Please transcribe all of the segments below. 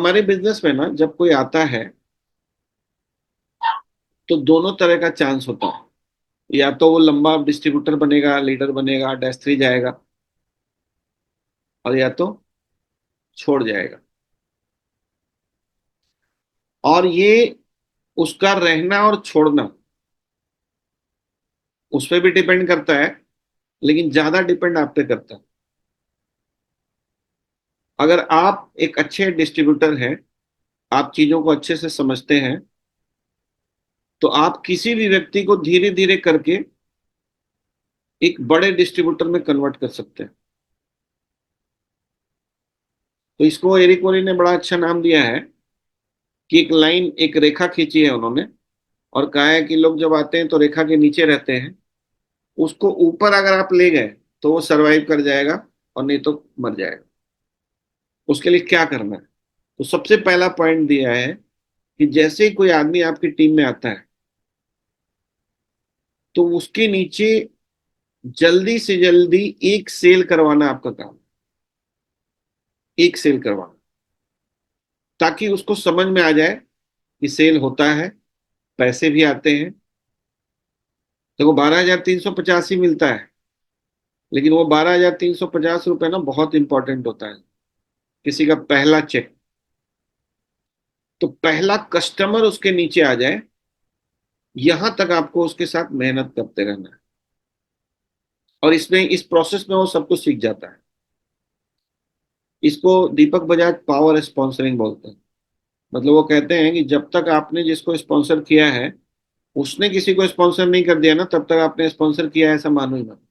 हमारे बिजनेस में ना जब कोई आता है तो दोनों तरह का चांस होता है। या तो वो लंबा डिस्ट्रीब्यूटर बनेगा, लीडर बनेगा, डैश थ्री जाएगा, और या तो छोड़ जाएगा। और ये उसका रहना और छोड़ना उस पर भी डिपेंड करता है, लेकिन ज्यादा डिपेंड आप पे करता है। अगर आप एक अच्छे डिस्ट्रीब्यूटर हैं, आप चीजों को अच्छे से समझते हैं, तो आप किसी भी व्यक्ति को धीरे धीरे करके एक बड़े डिस्ट्रीब्यूटर में कन्वर्ट कर सकते हैं। तो इसको एरिक वोरी ने बड़ा अच्छा नाम दिया है कि एक लाइन, एक रेखा खींची है उन्होंने, और कहा है कि लोग जब आते हैं तो रेखा के नीचे रहते हैं, उसको ऊपर अगर आप ले गए तो वो सरवाइव कर जाएगा, और नहीं तो मर जाएगा। उसके लिए क्या करना है? तो सबसे पहला पॉइंट दिया है कि जैसे ही कोई आदमी आपकी टीम में आता है, तो उसके नीचे जल्दी से जल्दी एक सेल करवाना आपका काम, एक सेल करवाना, ताकि उसको समझ में आ जाए कि सेल होता है, पैसे भी आते हैं। देखो 12,385 मिलता है, लेकिन वो 12,350 रुपये ना बहुत इंपॉर्टेंट होता है, किसी का पहला चेक। तो पहला कस्टमर उसके नीचे आ जाए, यहां तक आपको उसके साथ मेहनत करते रहना है। और इसमें, इस प्रोसेस में वो सब कुछ सीख जाता है। इसको दीपक बजाज पावर स्पॉन्सरिंग बोलते हैं। मतलब वो कहते हैं कि जब तक आपने जिसको स्पॉन्सर किया है, उसने किसी को स्पॉन्सर नहीं कर दिया ना, तब तक आपने स्पॉन्सर किया है ऐसा मानो ही मत।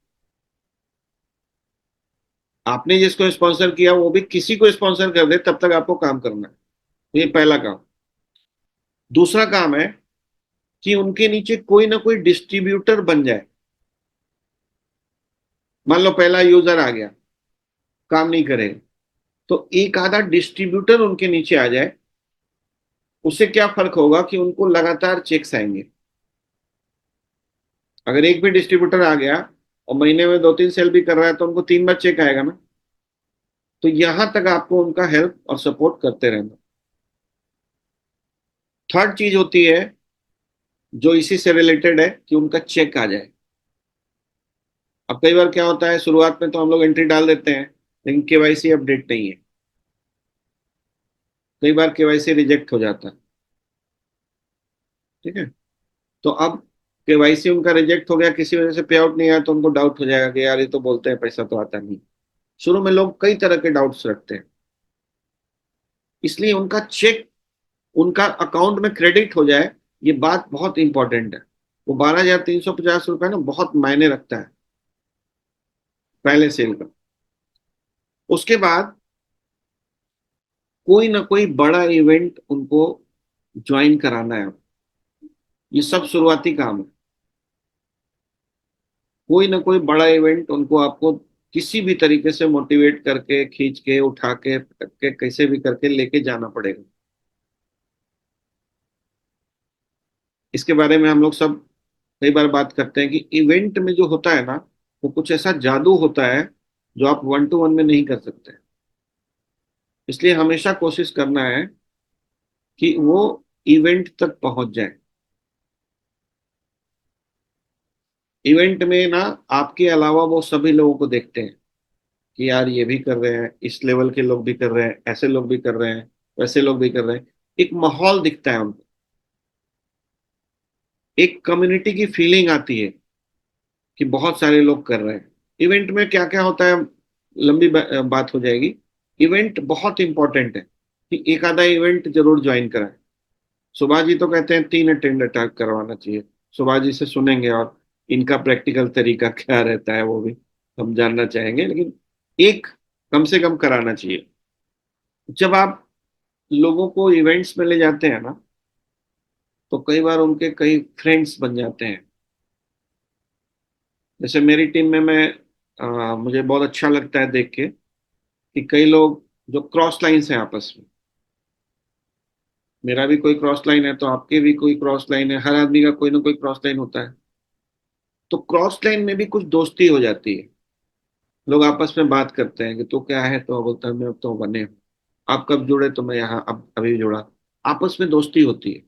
आपने जिसको स्पॉन्सर किया वो भी किसी को स्पॉन्सर कर दे, तब तक आपको काम करना है। ये पहला काम। दूसरा काम है कि उनके नीचे कोई ना कोई डिस्ट्रीब्यूटर बन जाए। मान लो पहला यूजर आ गया, काम नहीं करेगा, तो एक आधा डिस्ट्रीब्यूटर उनके नीचे आ जाए। उससे क्या फर्क होगा कि उनको लगातार चेक्स आएंगे। अगर एक भी डिस्ट्रीब्यूटर आ गया और महीने में 2-3 सेल भी कर रहा है, तो उनको 3 बार चेक आएगा ना। तो यहां तक आपको उनका हेल्प और सपोर्ट करते रहना। थर्ड चीज होती है जो इसी से रिलेटेड है, कि उनका चेक आ जाए। अब कई बार क्या होता है, शुरुआत में तो हम लोग एंट्री डाल देते हैं, लेकिन केवाईसी अपडेट नहीं है। कई बार केवाईसी रिजेक्ट हो जाता है। ठीक है। तो अब केवाईसी उनका रिजेक्ट हो गया, किसी वजह से पे आउट नहीं आया, तो उनको डाउट हो जाएगा कि यार ये तो बोलते हैं पैसा तो आता नहीं। शुरू में लोग कई तरह के डाउट्स रखते हैं, इसलिए उनका चेक उनका अकाउंट में क्रेडिट हो जाए, ये बात बहुत इंपॉर्टेंट है। वो 12,350 रुपये ना बहुत मायने रखता है पहले सेल का। उसके बाद कोई ना कोई बड़ा इवेंट उनको ज्वाइन कराना है। ये सब शुरुआती काम है। कोई ना कोई बड़ा इवेंट उनको, आपको किसी भी तरीके से मोटिवेट करके, खींच के, उठा के, पटक के, कैसे भी करके लेके जाना पड़ेगा। इसके बारे में हम लोग सब कई बार बात करते हैं कि इवेंट में जो होता है ना, वो कुछ ऐसा जादू होता है जो आप 1-to-1 में नहीं कर सकते। इसलिए हमेशा कोशिश करना है कि वो इवेंट तक पहुंच जाए। इवेंट में ना आपके अलावा वो सभी लोगों को देखते हैं कि यार ये भी कर रहे हैं, इस लेवल के लोग भी कर रहे हैं, ऐसे लोग भी कर रहे हैं, वैसे लोग भी कर रहे हैं। एक माहौल दिखता है उनको, एक कम्युनिटी की फीलिंग आती है कि बहुत सारे लोग कर रहे हैं। इवेंट में क्या क्या होता है, लंबी बात हो जाएगी। इवेंट बहुत इंपॉर्टेंट है, कि एक आधा इवेंट जरूर ज्वाइन कराएं। सुभाष जी तो कहते हैं 3 अटेंड करवाना चाहिए। सुभाष जी से सुनेंगे, और इनका प्रैक्टिकल तरीका क्या रहता है वो भी हम जानना चाहेंगे, लेकिन एक कम से कम कराना चाहिए। जब आप लोगों को इवेंट्स में ले जाते हैं ना, तो कई बार उनके कई फ्रेंड्स बन जाते हैं। जैसे मेरी टीम में मुझे बहुत अच्छा लगता है देख के कि कई लोग जो क्रॉस लाइन्स हैं आपस में, मेरा भी कोई क्रॉस लाइन है तो आपके भी कोई क्रॉस लाइन है, हर आदमी का कोई ना कोई क्रॉस लाइन होता है। तो क्रॉस लाइन में भी कुछ दोस्ती हो जाती है। लोग आपस में बात करते हैं कि तू क्या है, तो बोलता है मैं तो बने हूँ। आप कब जुड़े, तो मैं यहाँ अब अभी जुड़ा। आपस में दोस्ती होती है,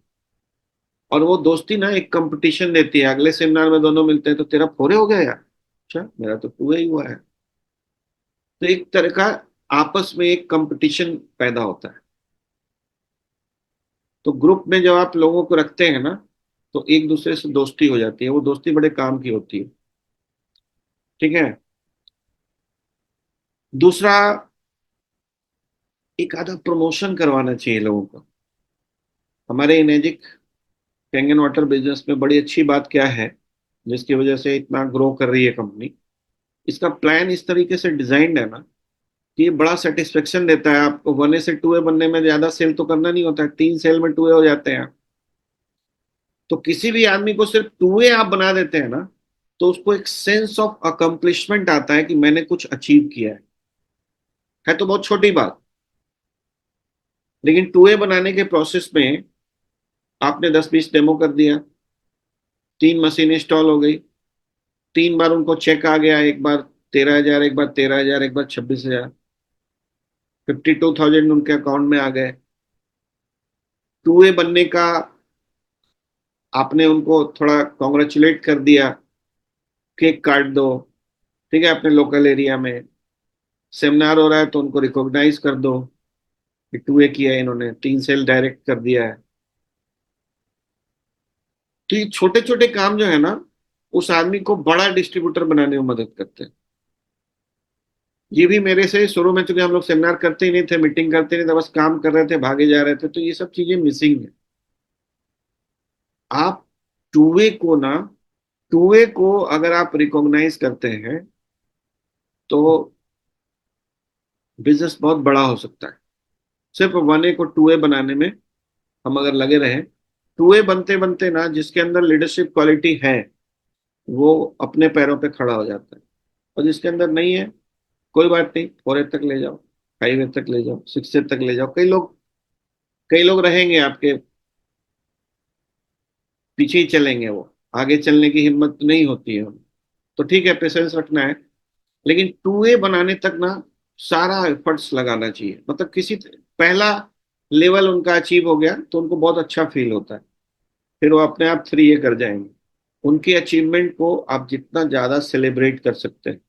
और वो दोस्ती ना एक कंपटीशन देती है। अगले सेमिनार में दोनों मिलते हैं तो तेरा फोरे हो गया यार, अच्छा मेरा तो टू ही हुआ है। तो एक तरह का आपस में एक कंपटीशन पैदा होता है। तो ग्रुप में जब आप लोगों को रखते हैं ना, तो एक दूसरे से दोस्ती हो जाती है, वो दोस्ती बड़े काम की होती है। ठीक है। दूसरा, एक आधा प्रमोशन करवाना चाहिए लोगों को। हमारे इनेजिक कैंगन वाटर बिजनेस में बड़ी अच्छी बात क्या है, जिसकी वजह से इतना ग्रो कर रही है कंपनी, इसका प्लान इस तरीके से डिजाइंड है ना कि ये बड़ा सेटिस्फेक्शन देता है आपको। 1A से 2A बनने में ज्यादा सेल तो करना नहीं होता है, 3 सेल में 2A हो जाते हैं। तो किसी भी आदमी को सिर्फ 2A आप बना देते हैं ना, तो उसको एक सेंस ऑफ अकम्पलिशमेंट आता है कि मैंने कुछ अचीव किया है तो बहुत छोटी बात। लेकिन 2A बनाने के प्रोसेस में आपने 10-20 डेमो कर दिया, 3 मशीन इंस्टॉल हो गई, 3 बार उनको चेक आ गया, एक बार 13,000, एक बार 13,000, एक बार 26,000, 52,000 उनके अकाउंट में आ गए। 2A बनने का आपने उनको थोड़ा कॉन्ग्रेचुलेट कर दिया, केक काट दो, ठीक है, अपने लोकल एरिया में सेमिनार हो रहा है तो उनको रिकॉग्नाइज कर दो कि 2A किया है इन्होंने, 3 सेल डायरेक्ट कर दिया है। तो ये छोटे छोटे काम जो है ना, उस आदमी को बड़ा डिस्ट्रीब्यूटर बनाने में मदद करते हैं। ये भी मेरे से शुरू में, चूंकि हम लोग सेमिनार करते ही नहीं थे, मीटिंग करते नहीं थे, बस काम कर रहे थे, भागे जा रहे थे, तो ये सब चीजें मिसिंग है। आप टू वे को अगर आप रिकॉग्नाइज करते हैं तो बिजनेस बहुत बड़ा हो सकता है। सिर्फ 1A को 2A बनाने में हम अगर लगे रहे, 2A बनते बनते ना, जिसके अंदर लीडरशिप क्वालिटी है वो अपने पैरों पे खड़ा हो जाता है। और जिसके अंदर नहीं है, कोई बात नहीं, 4A तक ले जाओ, 5A तक ले जाओ, 6A तक ले जाओ। कई लोग रहेंगे आपके पीछे ही चलेंगे, वो आगे चलने की हिम्मत नहीं होती है। तो ठीक है, पेशेंस रखना है, लेकिन 2A बनाने तक ना सारा एफर्ट्स लगाना चाहिए। मतलब किसी पहला लेवल उनका अचीव हो गया तो उनको बहुत अच्छा फील होता है, फिर वो अपने आप 3A कर जाएंगे। उनके अचीवमेंट को आप जितना ज्यादा सेलिब्रेट कर सकते हैं,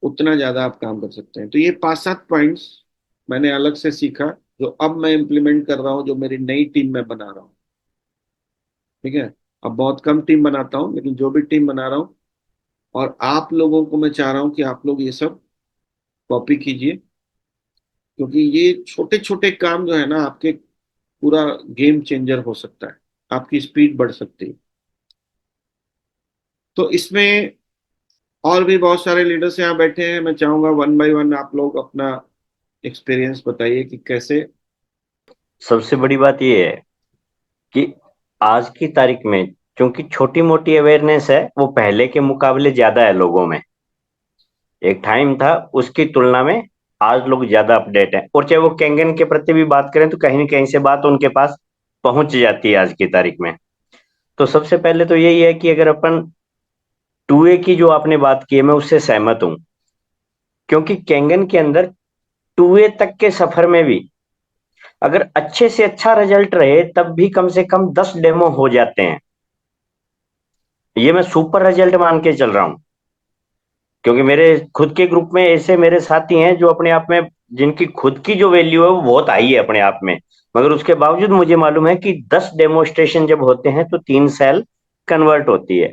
उतना ज्यादा आप काम कर सकते हैं। तो ये 5-7 पॉइंट्स मैंने अलग से सीखा, जो अब मैं इम्प्लीमेंट कर रहा हूँ, जो मेरी नई टीम में बना रहा हूँ। ठीक है। अब बहुत कम टीम बनाता हूँ, लेकिन जो भी टीम बना रहा हूँ, और आप लोगों को मैं चाह रहा हूँ कि आप लोग ये सब कॉपी कीजिए, क्योंकि ये छोटे छोटे काम जो है ना, आपके पूरा गेम चेंजर हो सकता है, आपकी स्पीड बढ़ सकती है। तो इसमें और भी बहुत सारे लीडर्स यहाँ बैठे हैं, मैं चाहूंगा 1 बाय 1 आप लोग अपना एक्सपीरियंस बताइए कि कैसे। सबसे बड़ी बात यह है कि आज की तारीख में क्योंकि छोटी मोटी अवेयरनेस है वो पहले के मुकाबले ज्यादा है लोगों में। एक टाइम था उसकी तुलना में आज लोग ज्यादा अपडेट हैं, और चाहे वो कैंगन के प्रति भी बात करें तो कहीं ना कहीं से बात उनके पास पहुंच जाती है आज की तारीख में। तो सबसे पहले तो यही है कि अगर अपन 2A की जो आपने बात की है मैं उससे सहमत हूं, क्योंकि कैंगन के अंदर 2A तक के सफर में भी अगर अच्छे से अच्छा रिजल्ट रहे तब भी कम से कम 10 डेमो हो जाते हैं। ये मैं सुपर रिजल्ट मान के चल रहा हूं, क्योंकि मेरे खुद के ग्रुप में ऐसे मेरे साथी हैं जो अपने आप में जिनकी खुद की जो वैल्यू है वो बहुत हाई है अपने आप में, मगर उसके बावजूद मुझे मालूम है कि 10 डेमोस्ट्रेशन जब होते हैं तो 3 सेल कन्वर्ट होती है।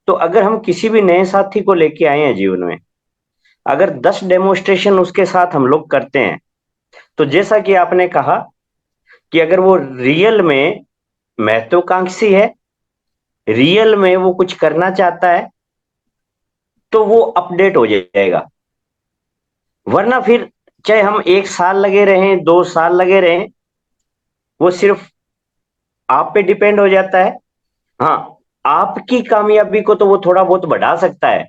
तो अगर हम किसी भी नए साथी को लेके आए हैं जीवन में, अगर 10 डेमोस्ट्रेशन उसके साथ हम लोग करते हैं, तो जैसा कि आपने कहा कि अगर वो रियल में महत्वाकांक्षी है, रियल में वो कुछ करना चाहता है, तो वो अपडेट हो जाएगा। वरना फिर चाहे हम 1 साल लगे रहें 2 साल लगे रहें, वो सिर्फ आप पे डिपेंड हो जाता है। हाँ, आपकी कामयाबी को तो वो थोड़ा बहुत बढ़ा सकता है,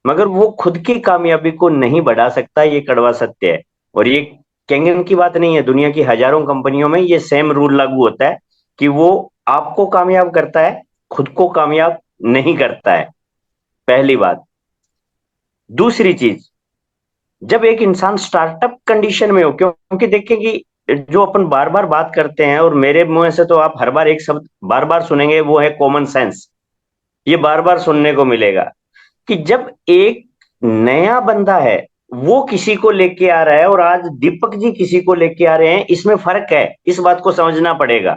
मगर वो खुद की कामयाबी को नहीं बढ़ा सकता, ये कड़वा सत्य है। और ये कैंगन की बात नहीं है, दुनिया की हजारों कंपनियों में ये सेम रूल लागू होता है कि वो आपको कामयाब करता है, खुद को कामयाब नहीं करता है। पहली बात। दूसरी चीज, जब एक इंसान स्टार्टअप कंडीशन में हो, क्योंकि देखिए कि जो अपन बार बार बात करते हैं, और मेरे मुंह से तो आप हर बार एक शब्द बार बार सुनेंगे, वो है कॉमन सेंस। ये बार बार सुनने को मिलेगा कि जब एक नया बंदा है वो किसी को लेके आ रहा है, और आज दीपक जी किसी को लेके आ रहे हैं, इसमें फर्क है, इस बात को समझना पड़ेगा।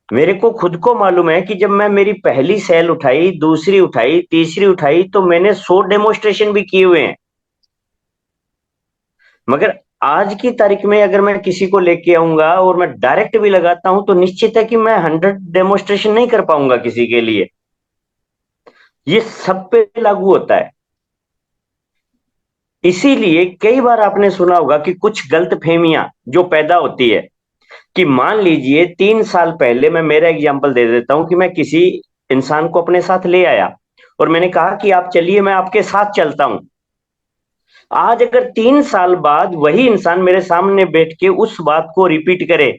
मेरे को खुद को मालूम है कि जब मैं मेरी पहली सेल उठाई, दूसरी उठाई, तीसरी उठाई, तो मैंने 100 डेमोस्ट्रेशन भी किए हुए हैं। मगर आज की तारीख में अगर मैं किसी को लेके आऊंगा और मैं डायरेक्ट भी लगाता हूं, तो निश्चित है कि मैं 100 डेमोस्ट्रेशन नहीं कर पाऊंगा किसी के लिए। ये सब पे लागू होता है। इसीलिए कई बार आपने सुना होगा कि कुछ गलतफहमियां जो पैदा होती है, कि मान लीजिए 3 साल पहले, मैं मेरा एग्जांपल दे देता हूं, कि मैं किसी इंसान को अपने साथ ले आया और मैंने कहा कि आप चलिए, मैं आपके साथ चलता हूं। आज अगर 3 साल बाद वही इंसान मेरे सामने बैठ के उस बात को रिपीट करे,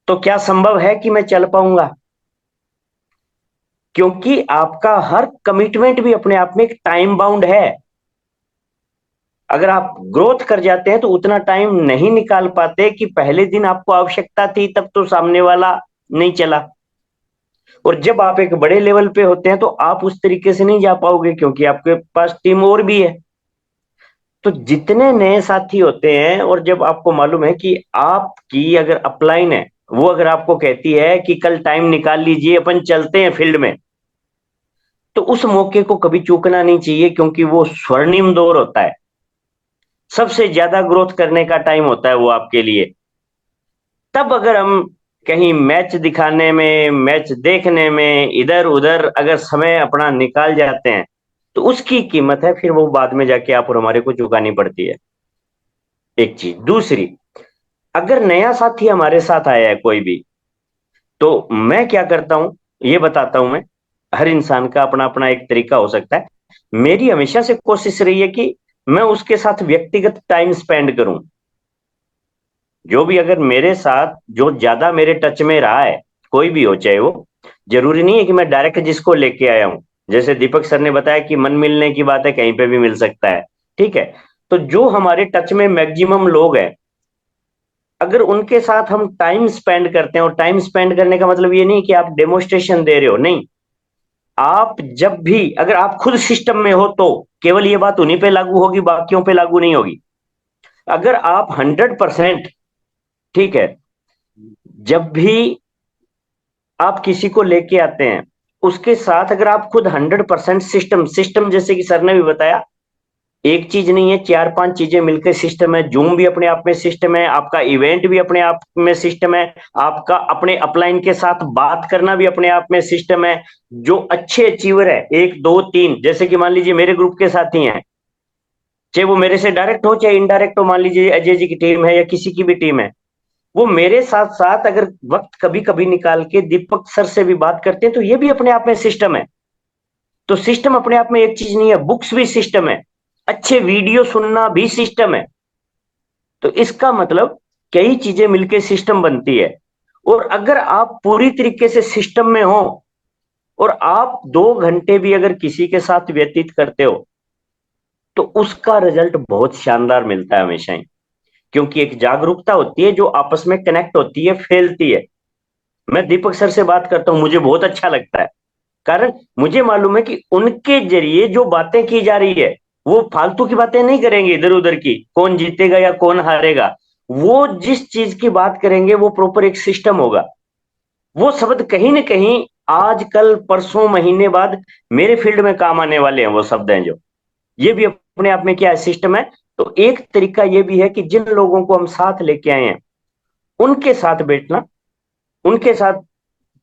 तो क्या संभव है कि मैं चल पाऊंगा? क्योंकि आपका हर कमिटमेंट भी अपने आप में एक टाइम बाउंड है। अगर आप ग्रोथ कर जाते हैं तो उतना टाइम नहीं निकाल पाते कि पहले दिन आपको आवश्यकता थी, तब तो सामने वाला नहीं चला। और जब आप एक बड़े लेवल पे होते हैं तो आप उस तरीके से नहीं जा पाओगे, क्योंकि आपके पास टीम और भी है। तो जितने नए साथी होते हैं, और जब आपको मालूम है कि आपकी अगर अपलाइन है, वो अगर आपको कहती है कि कल टाइम निकाल लीजिए, अपन चलते हैं फील्ड में, तो उस मौके को कभी चूकना नहीं चाहिए, क्योंकि वो स्वर्णिम दौर होता है। सबसे ज्यादा ग्रोथ करने का टाइम होता है वो आपके लिए। तब अगर हम कहीं मैच दिखाने में, मैच देखने में, इधर उधर अगर समय अपना निकाल जाते हैं, तो उसकी कीमत है फिर वो बाद में जाके आप और हमारे को चुकानी पड़ती है। एक चीज। दूसरी, अगर नया साथी हमारे साथ आया है कोई भी, तो मैं क्या करता हूं, ये बताता हूं मैं। हर इंसान का अपना अपना एक तरीका हो सकता है। मेरी हमेशा से कोशिश रही है कि मैं उसके साथ व्यक्तिगत टाइम स्पेंड करूं। जो भी अगर मेरे साथ जो ज्यादा मेरे टच में रहा है, कोई भी हो चाहे वो, जरूरी नहीं है कि मैं डायरेक्ट जिसको लेके आया हूं। जैसे दीपक सर ने बताया कि मन मिलने की बात है, कहीं पे भी मिल सकता है। ठीक है। तो जो हमारे टच में मैक्सिमम लोग हैं, अगर उनके साथ हम टाइम स्पेंड करते हैं, और टाइम स्पेंड करने का मतलब ये नहीं कि आप डेमोस्ट्रेशन दे रहे हो, नहीं। आप जब भी, अगर आप खुद सिस्टम में हो, तो केवल ये बात उन्हीं पे लागू होगी, बाकियों पे लागू नहीं होगी। अगर आप 100%, ठीक है, जब भी आप किसी को लेके आते हैं, उसके साथ अगर आप खुद 100% सिस्टम सिस्टम, जैसे कि सर ने भी बताया, एक चीज नहीं है, 4-5 चीजें मिलकर सिस्टम है। जूम भी अपने आप में सिस्टम है, आपका इवेंट भी अपने आप में सिस्टम है, आपका अपने अपलाइन के साथ बात करना भी अपने आप में सिस्टम है। जो अच्छे अचीवर है, 1 2 3, जैसे कि मान लीजिए मेरे ग्रुप के साथी हैं, चाहे वो मेरे से डायरेक्ट हो चाहे इनडायरेक्ट हो, मान लीजिए अजय जी की टीम है या किसी की भी टीम है, वो मेरे साथ साथ अगर वक्त कभी कभी निकाल के दीपक सर से भी बात करते हैं, तो ये भी अपने आप में सिस्टम है। तो सिस्टम अपने आप में एक चीज नहीं है, बुक्स भी सिस्टम है, अच्छे वीडियो सुनना भी सिस्टम है। तो इसका मतलब कई चीजें मिलकर सिस्टम बनती है। और अगर आप पूरी तरीके से सिस्टम में हो, और आप 2 घंटे भी अगर किसी के साथ व्यतीत करते हो, तो उसका रिजल्ट बहुत शानदार मिलता है हमेशा ही। क्योंकि एक जागरूकता होती है जो आपस में कनेक्ट होती है, फैलती है। मैं दीपक सर से बात करता हूं, मुझे बहुत अच्छा लगता है। कारण मुझे मालूम है कि उनके जरिए जो बातें की जा रही है, वो फालतू की बातें नहीं करेंगे इधर उधर की, कौन जीतेगा या कौन हारेगा। वो जिस चीज की बात करेंगे वो प्रॉपर एक सिस्टम होगा। वो शब्द कहीं ना कहीं आज कल परसों महीने बाद मेरे फील्ड में काम आने वाले हैं, वो शब्द हैं जो, ये भी अपने आप में क्या है, सिस्टम है। तो एक तरीका ये भी है कि जिन लोगों को हम साथ लेके आए हैं, उनके साथ बैठना, उनके साथ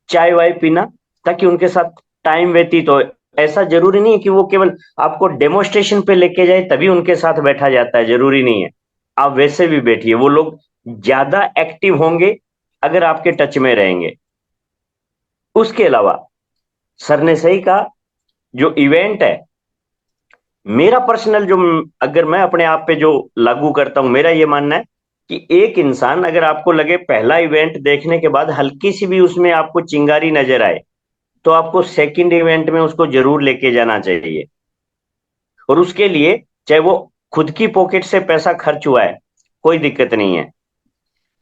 चाय वाय पीना, ताकि उनके साथ टाइम व्यतीत हो। ऐसा जरूरी नहीं है कि वो केवल आपको डेमोस्ट्रेशन पे लेके जाए तभी उनके साथ बैठा जाता है, जरूरी नहीं है। आप वैसे भी बैठिए, वो लोग ज्यादा एक्टिव होंगे अगर आपके टच में रहेंगे। उसके अलावा सर ने सही कहा, जो इवेंट है, मेरा पर्सनल जो, अगर मैं अपने आप पे जो लागू करता हूं, मेरा ये मानना है कि एक इंसान, अगर आपको लगे पहला इवेंट देखने के बाद हल्की सी भी उसमें आपको चिंगारी नजर आए, तो आपको सेकंड इवेंट में उसको जरूर लेके जाना चाहिए। और उसके लिए चाहे वो खुद की पॉकेट से पैसा खर्च हुआ है, कोई दिक्कत नहीं है।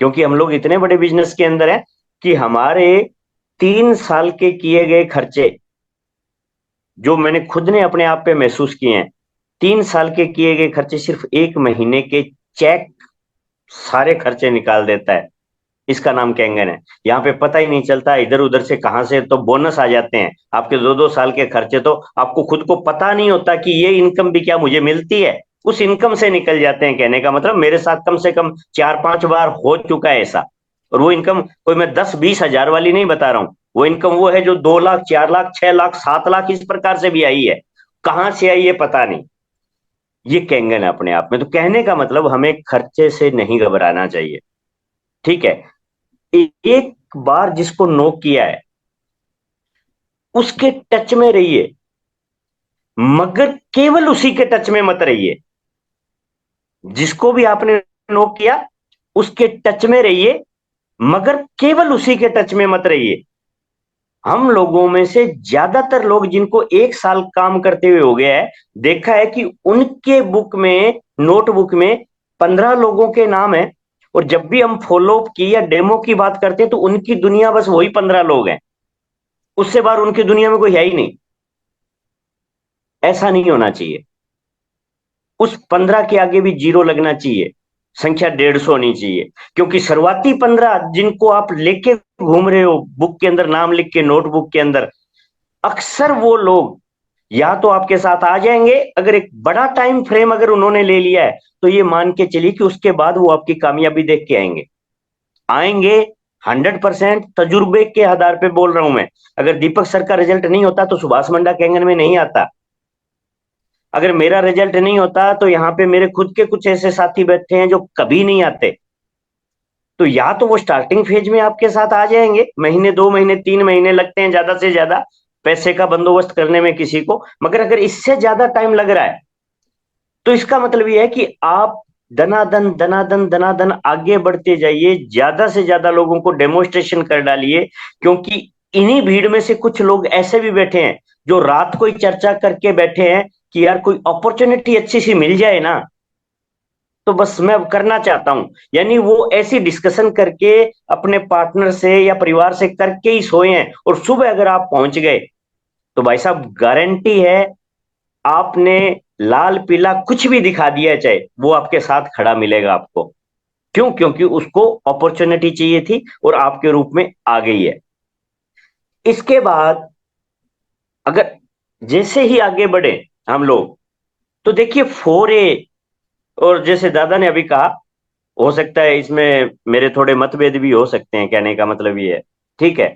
क्योंकि हम लोग इतने बड़े बिजनेस के अंदर हैं कि हमारे 3 साल के किए गए खर्चे, जो मैंने खुद ने अपने आप पे महसूस किए हैं, 3 साल के किए गए खर्चे सिर्फ 1 महीने के चेक सारे खर्चे निकाल देता है। इसका नाम कैंगन है। यहाँ पे पता ही नहीं चलता इधर उधर से कहां से तो बोनस आ जाते हैं आपके 2-2 साल के खर्चे, तो आपको खुद को पता नहीं होता कि ये इनकम भी क्या मुझे मिलती है, उस इनकम से निकल जाते हैं। कहने का मतलब मेरे साथ कम से कम 4-5 बार हो चुका है ऐसा। और वो इनकम कोई मैं 10-20 हजार वाली नहीं बता रहा हूं, वो इनकम वो है जो 2 लाख, 4 लाख, 6 लाख, 7 लाख इस प्रकार से भी आई है। कहां से आई है पता नहीं। ये कैंगन है अपने आप में। तो कहने का मतलब हमें खर्चे से नहीं घबराना चाहिए। ठीक है। एक बार जिसको नो किया है उसके टच में रहिए, मगर केवल उसी के टच में मत रहिए। जिसको भी आपने नो किया उसके टच में रहिए, मगर केवल उसी के टच में मत रहिए। हम लोगों में से ज्यादातर लोग जिनको 1 साल काम करते हुए हो गया है, देखा है कि उनके बुक में, नोटबुक में 15 लोगों के नाम है। और जब भी हम फॉलो अप की या डेमो की बात करते हैं तो उनकी दुनिया बस वही 15 लोग हैं, उससे बाहर उनकी दुनिया में कोई है ही नहीं। ऐसा नहीं होना चाहिए। उस 15 के आगे भी जीरो लगना चाहिए, संख्या 150 होनी चाहिए। क्योंकि शुरुआती 15 जिनको आप लेके घूम रहे हो बुक के अंदर, नाम लिख के नोटबुक के अंदर, अक्सर वो लोग या तो आपके साथ आ जाएंगे, अगर एक बड़ा टाइम फ्रेम अगर उन्होंने ले लिया है तो ये मान के चलिए कि उसके बाद वो आपकी कामयाबी देख के आएंगे। आएंगे 100% तजुर्बे के आधार पे बोल रहा हूं मैं। अगर दीपक सर का रिजल्ट नहीं होता तो सुभाष मंडा कैंगन में नहीं आता। अगर मेरा रिजल्ट नहीं होता तो यहाँ पे मेरे खुद के कुछ ऐसे साथी बैठे हैं जो कभी नहीं आते। तो या तो वो स्टार्टिंग फेज में आपके साथ आ जाएंगे, महीने, 2 महीने, 3 महीने लगते हैं ज्यादा से ज्यादा पैसे का बंदोबस्त करने में किसी को। मगर अगर इससे ज्यादा टाइम लग रहा है तो इसका मतलब यह है कि आप दनादन दनादन दनादन आगे बढ़ते जाइए, ज्यादा से ज्यादा लोगों को डेमोन्स्ट्रेशन कर डालिए। क्योंकि इन्हीं भीड़ में से कुछ लोग ऐसे भी बैठे हैं जो रात को ही चर्चा करके बैठे हैं कि यार कोई अपॉर्चुनिटी अच्छी सी मिल जाए ना तो बस मैं अब करना चाहता हूं। यानी वो ऐसी डिस्कशन करके अपने पार्टनर से या परिवार से करके ही सोए हैं, और सुबह अगर आप पहुंच गए तो भाई साहब गारंटी है, आपने लाल पीला कुछ भी दिखा दिया है चाहे, वो आपके साथ खड़ा मिलेगा आपको। क्यों? क्योंकि उसको अपॉर्चुनिटी चाहिए थी और आपके रूप में आ गई है। इसके बाद अगर जैसे ही आगे बढ़े हम लोग, तो देखिए 4A, और जैसे दादा ने अभी कहा, हो सकता है इसमें मेरे थोड़े मतभेद भी हो सकते हैं, कहने का मतलब ये है। ठीक है।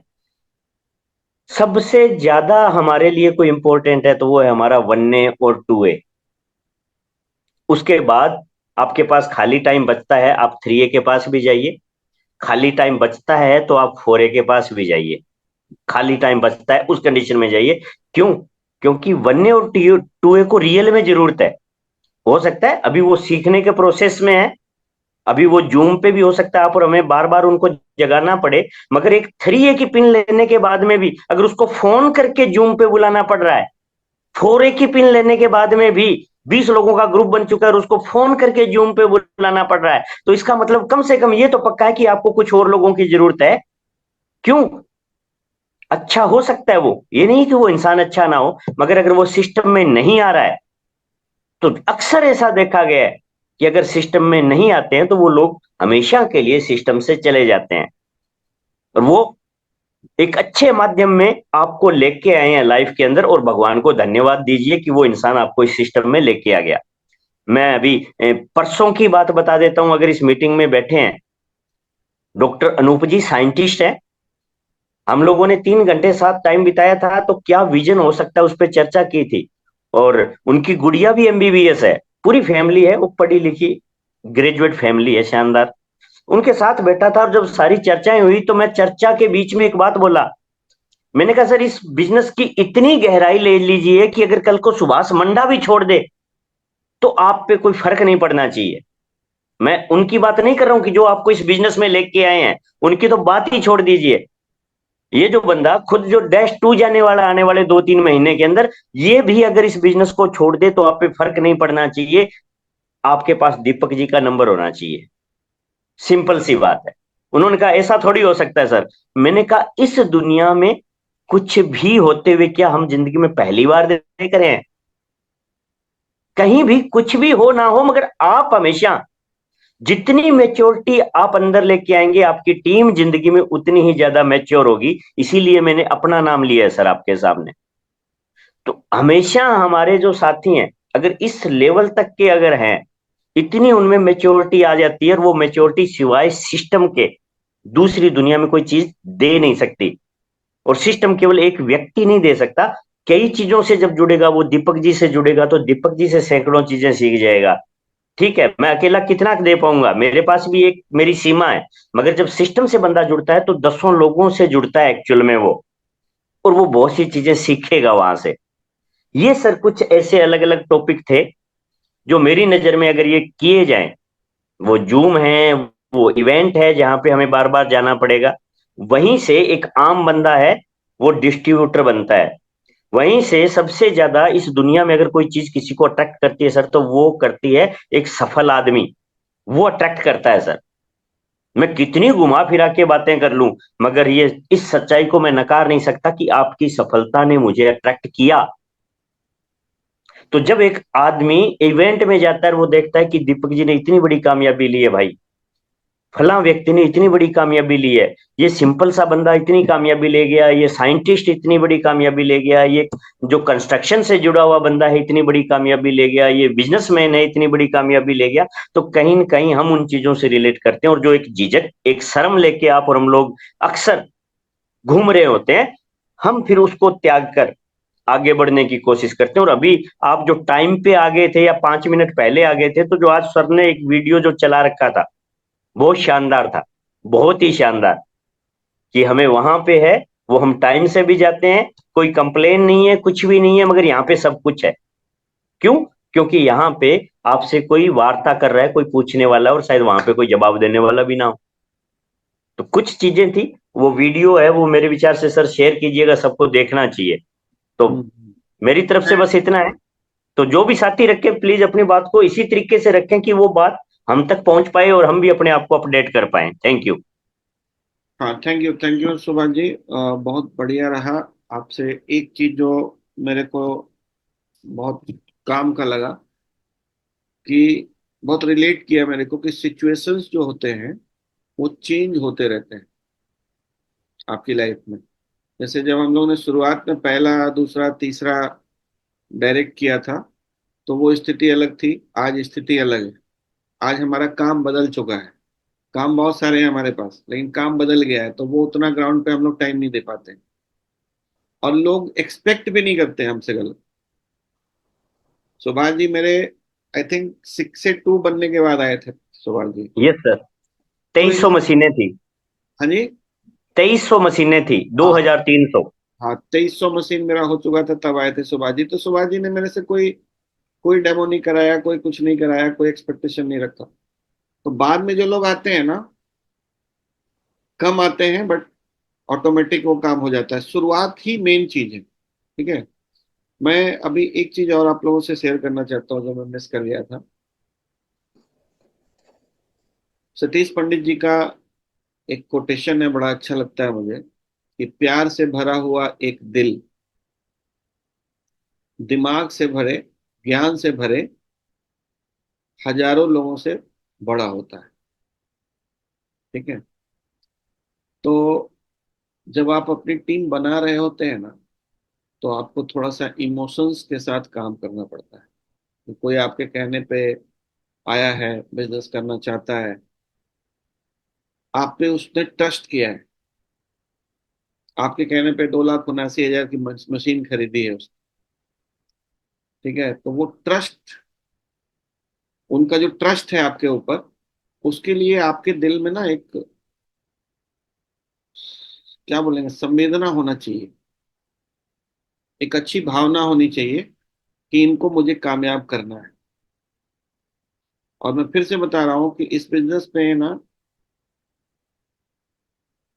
सबसे ज्यादा हमारे लिए कोई इंपॉर्टेंट है तो वो है हमारा 1A और 2A। उसके बाद आपके पास खाली टाइम बचता है, आप 3A के पास भी जाइए। खाली टाइम बचता है तो आप 4A के पास भी जाइए। खाली टाइम बचता है उस कंडीशन में जाइए। क्यों? क्योंकि 1A और 2A को रियल में जरूरत है। हो सकता है अभी वो सीखने के प्रोसेस में है, अभी वो जूम पे भी हो सकता है आप और हमें बार बार उनको जगाना पड़े। मगर एक 3A की पिन लेने के बाद में भी अगर उसको फोन करके जूम पे बुलाना पड़ रहा है, 4A की पिन लेने के बाद में भी 20 लोगों का ग्रुप बन चुका है और उसको फोन करके जूम पे बुलाना पड़ रहा है, तो इसका मतलब कम से कम ये तो पक्का है कि आपको कुछ और लोगों की जरूरत है। क्यों? अच्छा हो सकता है वो, ये नहीं कि वो इंसान अच्छा ना हो, मगर अगर वो सिस्टम में नहीं आ रहा है तो अक्सर ऐसा देखा गया है कि अगर सिस्टम में नहीं आते हैं तो वो लोग हमेशा के लिए सिस्टम से चले जाते हैं। और वो एक अच्छे माध्यम में आपको लेके आए हैं लाइफ के अंदर, और भगवान को धन्यवाद दीजिए कि वो इंसान आपको इस सिस्टम में लेके आ गया। मैं अभी परसों की बात बता देता हूं। अगर इस मीटिंग में बैठे हैं डॉक्टर अनूप जी, साइंटिस्ट है, हम लोगों ने 3 घंटे साथ टाइम बिताया था, तो क्या विजन हो सकता है उस पर चर्चा की थी। और उनकी गुड़िया भी MBBS है, पूरी फैमिली है, वो पढ़ी लिखी ग्रेजुएट फैमिली है, शानदार। उनके साथ बैठा था और जब सारी चर्चाएं हुई तो मैं चर्चा के बीच में एक बात बोला। मैंने कहा सर इस बिजनेस की इतनी गहराई ले लीजिए कि अगर कल को सुभाष मंडा भी छोड़ दे तो आप पे कोई फर्क नहीं पड़ना चाहिए। मैं उनकी बात नहीं कर रहा हूं कि जो आपको इस बिजनेस में लेके आए हैं, उनकी तो बात ही छोड़ दीजिए। ये जो बंदा खुद जो -2 जाने वाला आने वाले 2-3 महीने के अंदर, ये भी अगर इस बिजनेस को छोड़ दे तो आप पे फर्क नहीं पड़ना चाहिए, आपके पास दीपक जी का नंबर होना चाहिए। सिंपल सी बात है। उन्होंने कहा ऐसा थोड़ी हो सकता है सर। मैंने कहा इस दुनिया में कुछ भी होते हुए क्या हम जिंदगी में पहली बार देख रहे हैं? कहीं भी कुछ भी हो ना हो, मगर आप हमेशा जितनी मेच्योरिटी आप अंदर लेके आएंगे, आपकी टीम जिंदगी में उतनी ही ज्यादा मैच्योर होगी। इसीलिए मैंने अपना नाम लिया है सर आपके सामने। तो हमेशा हमारे जो साथी हैं, अगर इस लेवल तक के अगर हैं, इतनी उनमें मेच्योरिटी आ जाती है, और वो मेच्योरिटी सिवाय सिस्टम के दूसरी दुनिया में कोई चीज दे नहीं सकती। और सिस्टम केवल एक व्यक्ति नहीं दे सकता, कई चीजों से जब जुड़ेगा, वो दीपक जी से जुड़ेगा तो दीपक जी से सैकड़ों चीजें सीख जाएगा। ठीक है, मैं अकेला कितना दे पाऊंगा, मेरे पास भी एक मेरी सीमा है। मगर जब सिस्टम से बंदा जुड़ता है तो दसों लोगों से जुड़ता है एक्चुअल में वो, और वो बहुत सी चीजें सीखेगा वहां से। ये सर कुछ ऐसे अलग अलग टॉपिक थे जो मेरी नजर में अगर ये किए जाएं, वो जूम है, वो इवेंट है जहां पे हमें बार बार जाना पड़ेगा, वहीं से एक आम बंदा है वो डिस्ट्रीब्यूटर बनता है। वहीं से सबसे ज्यादा इस दुनिया में अगर कोई चीज किसी को अट्रैक्ट करती है सर, तो वो करती है एक सफल आदमी, वो अट्रैक्ट करता है सर। मैं कितनी घुमा फिरा के बातें कर लूं, मगर ये इस सच्चाई को मैं नकार नहीं सकता कि आपकी सफलता ने मुझे अट्रैक्ट किया। तो जब एक आदमी इवेंट में जाता है और वो देखता है कि दीपक जी ने इतनी बड़ी कामयाबी ली है भाई, फला व्यक्ति ने इतनी बड़ी कामयाबी ली है, ये सिंपल सा बंदा इतनी कामयाबी ले गया, ये साइंटिस्ट इतनी बड़ी कामयाबी ले गया, ये जो कंस्ट्रक्शन से जुड़ा हुआ बंदा है इतनी बड़ी कामयाबी ले गया, ये बिजनेसमैन है इतनी बड़ी कामयाबी ले गया, तो कहीं ना कहीं हम उन चीजों से रिलेट करते हैं। और जो एक झिझक, एक शर्म लेके आप और हम लोग अक्सर घूम रहे होते हैं, हम फिर उसको त्याग कर आगे बढ़ने की कोशिश करते हैं। और अभी आप जो टाइम पे आ गए थे या 5 मिनट पहले आ गए थे, तो जो आज सर ने एक वीडियो जो चला रखा था, बहुत शानदार था, बहुत ही शानदार। कि हमें वहां पे है, वो हम टाइम से भी जाते हैं, कोई कंप्लेन नहीं है, कुछ भी नहीं है, मगर यहाँ पे सब कुछ है। क्यों? क्योंकि यहाँ पे आपसे कोई वार्ता कर रहा है, कोई पूछने वाला, और शायद वहां पे कोई जवाब देने वाला भी ना हो। तो कुछ चीजें थी, वो वीडियो है, वो मेरे विचार से सर शेयर कीजिएगा, सबको देखना चाहिए। तो हम्म। मेरी तरफ से बस इतना है। तो जो भी साथी रखें, प्लीज अपनी बात को इसी तरीके से रखें कि वो बात हम तक पहुंच पाए और हम भी अपने आप को अपडेट कर पाए। Thank you. हाँ, थैंक यू सुभाष जी, बहुत बढ़िया रहा। आपसे एक चीज जो मेरे को बहुत काम का लगा, कि बहुत रिलेट किया मेरे को, कि सिचुएशंस जो होते हैं वो चेंज होते रहते हैं आपकी लाइफ में। जैसे जब हम लोग ने शुरुआत में पहला दूसरा तीसरा डायरेक्ट किया था, तो वो स्थिति अलग थी, आज स्थिति अलग है। आज हमारा काम बदल चुका है। काम बहुत सारे हैं हमारे पास, लेकिन काम बदल गया है, तो वो उतना ग्राउंड पे हम लोग टाइम नहीं दे पाते, और लोग एक्सपेक्ट भी नहीं करते हमसे गलत। सुभाष जी मेरे, आई थिंक 6 से 2 बनने के बाद आए थे सुभाष जी। Yes sir. तो 2300 मशीनें थी। हाँ जी। 2300 मशीनें थी, हाँ 2300। हाँ, 2300 मशीन मेरा हो चुका था तब आए थे सुभाष जी। तो सुभाष जी ने मेरे से कोई कोई डेमो नहीं कराया, कोई कुछ नहीं कराया, कोई एक्सपेक्टेशन नहीं रखा। तो बाद में जो लोग आते हैं ना, कम आते हैं बट ऑटोमेटिक वो काम हो जाता है। शुरुआत ही मेन चीज है, ठीक है। मैं अभी एक चीज और आप लोगों से शेयर करना चाहता हूँ जो मैं मिस कर गया था। सतीश पंडित जी का एक कोटेशन है, बड़ा अच्छा लगता है मुझे, कि प्यार से भरा हुआ एक दिल दिमाग से भरे, ज्ञान से भरे, हजारों लोगों से बड़ा होता है। ठीक है। तो जब आप अपनी टीम बना रहे होते हैं ना, तो आपको थोड़ा सा इमोशंस के साथ काम करना पड़ता है। कि कोई आपके कहने पे आया है, बिजनेस करना चाहता है, आप पे उसने ट्रस्ट किया है, आपके कहने पे 2,79,000 की मशीन खरीदी है उसने। ठीक है, तो वो ट्रस्ट, उनका जो ट्रस्ट है आपके ऊपर, उसके लिए आपके दिल में ना एक, क्या बोलेंगे, संवेदना होना चाहिए, एक अच्छी भावना होनी चाहिए, कि इनको मुझे कामयाब करना है। और मैं फिर से बता रहा हूँ कि इस बिजनेस में ना,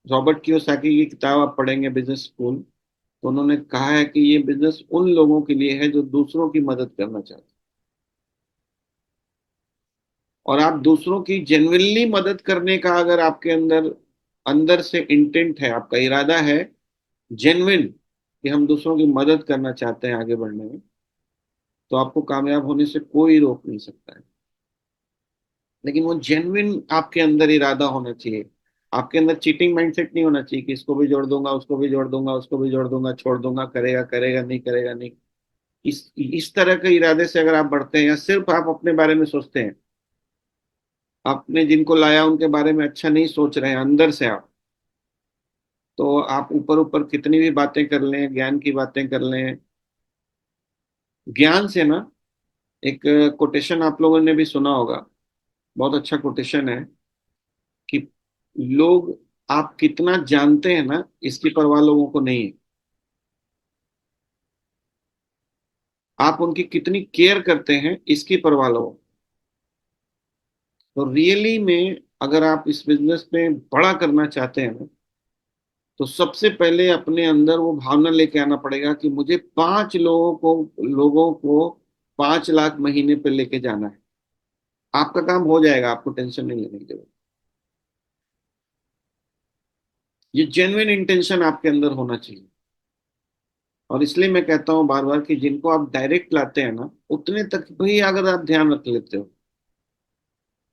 रॉबर्ट कियोसाकी की किताब आप पढ़ेंगे, बिजनेस स्कूल, तो उन्होंने कहा है कि ये बिजनेस उन लोगों के लिए है जो दूसरों की मदद करना चाहते हैं। और आप दूसरों की जेन्युइनली मदद करने का अगर आपके अंदर अंदर से इंटेंट है, आपका इरादा है जेन्युइन कि हम दूसरों की मदद करना चाहते हैं आगे बढ़ने में, तो आपको कामयाब होने से कोई रोक नहीं सकता है। लेकिन वो जेन्युइन आपके अंदर इरादा होना चाहिए। आपके अंदर चीटिंग माइंडसेट नहीं होना चाहिए कि इसको भी जोड़ दूंगा, उसको भी जोड़ दूंगा, उसको भी जोड़ दूंगा, छोड़ दूंगा, करेगा करेगा नहीं करेगा नहीं। इस तरह के इरादे से अगर आप बढ़ते हैं, या सिर्फ आप अपने बारे में सोचते हैं, आपने जिनको लाया उनके बारे में अच्छा नहीं सोच रहे हैं अंदर से आप, तो आप ऊपर ऊपर कितनी भी बातें कर लें, ज्ञान की बातें कर लें, ज्ञान से ना, एक कोटेशन आप लोगों ने भी सुना होगा, बहुत अच्छा कोटेशन है कि लोग आप कितना जानते हैं ना, इसकी परवाह लोगों को नहीं है। आप उनकी कितनी केयर करते हैं, इसकी परवाह लोगों को। तो रियली में अगर आप इस बिजनेस में बड़ा करना चाहते हैं ना, तो सबसे पहले अपने अंदर वो भावना लेके आना पड़ेगा कि मुझे 5 लोगों को 5 लाख महीने पे लेके जाना है। आपका काम हो जाएगा, आपको टेंशन नहीं लेने की जरूरत। ये जेन्युइन इंटेंशन आपके अंदर होना चाहिए। और इसलिए मैं कहता हूँ बार बार कि जिनको आप डायरेक्ट लाते हैं ना, उतने तक भी अगर आप ध्यान रख लेते हो,